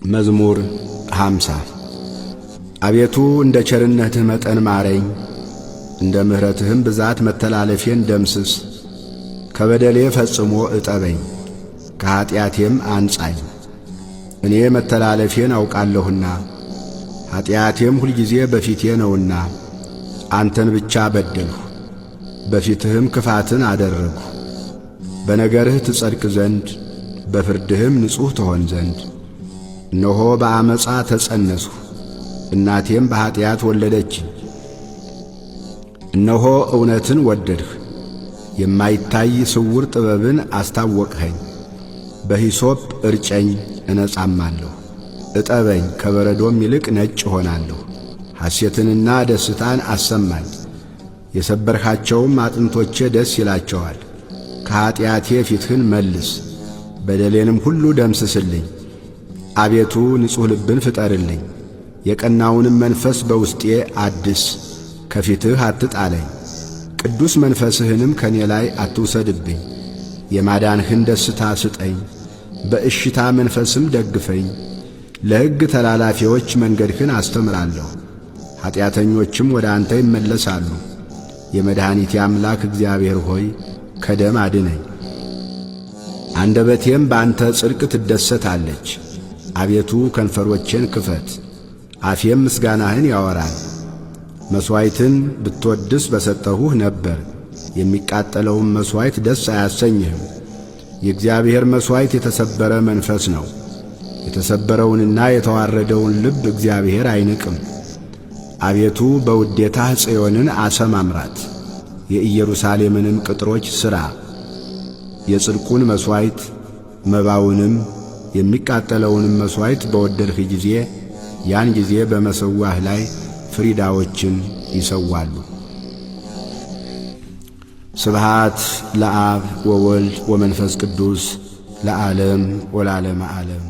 መዝሙር 50 አቤቱ እንደ ቸርነትህ መጠን ማረኝ፣ እንደ ምሕረትህም ብዛት መተላለፌን ደምስስ። ከበደሌ ፈጽሞ እጠበኝ፣ ከኀጢአቴም አንጻኝ። እኔ መተላለፌን አውቃለሁና ኀጢአቴም ሁልጊዜ በፊቴ ነውና። አንተን ብቻ በደልሁ፣ በፊትህም ክፋትን አደረግሁ። በነገርህ ትጸድቅ ዘንድ በፍርድህም ንጹሕ ትሆን ዘንድ። እነሆ በዓመፃ ተጸነስሁ፣ እናቴም በኀጢአት ወለደችኝ። እነሆ እውነትን ወደድህ፣ የማይታይ ስውር ጥበብን አስታወቅኸኝ። በሂሶጵ እርጨኝ እነጻማለሁ፣ እጠበኝ ከበረዶም ይልቅ ነጭ ሆናለሁ። ሐሴትንና ደስታን አሰማኝ፣ የሰበርኻቸውም አጥንቶቼ ደስ ይላቸዋል። ከኀጢአቴ ፊትህን መልስ፣ በደሌንም ሁሉ ደምስስልኝ። አቤቱ ንጹሕ ልብን ፍጠርልኝ፣ የቀናውንም መንፈስ በውስጤ አድስ። ከፊትህ አትጣለኝ፣ ቅዱስ መንፈስህንም ከኔ ላይ አትውሰድብኝ። የማዳንህን ደስታ ስጠኝ፣ በእሽታ መንፈስም ደግፈኝ። ለሕግ ተላላፊዎች መንገድህን አስተምራለሁ፣ ኀጢአተኞችም ወደ አንተ ይመለሳሉ። የመድኃኒቴ አምላክ እግዚአብሔር ሆይ ከደም አድነኝ። አንደበቴም በአንተ ጽድቅ ትደሰታለች። አቤቱ ከንፈሮቼን ክፈት፣ አፌም ምስጋናህን ያወራል። መሥዋዕትን ብትወድስ በሰጠሁህ ነበር፣ የሚቃጠለውም መሥዋዕት ደስ አያሰኝህም። የእግዚአብሔር መሥዋዕት የተሰበረ መንፈስ ነው፣ የተሰበረውንና የተዋረደውን ልብ እግዚአብሔር አይንቅም። አቤቱ በውዴታህ ጽዮንን አሰማምራት፣ የኢየሩሳሌምንም ቅጥሮች ሥራ። የጽድቁን መሥዋዕት መባውንም የሚቃጠለውንም መሥዋዕት በወደድህ ጊዜ ያን ጊዜ በመሠዊያህ ላይ ፍሪዳዎችን ይሰዋሉ። ስብሃት ለአብ ወወልድ ወመንፈስ ቅዱስ ለዓለም ወለዓለመ ዓለም።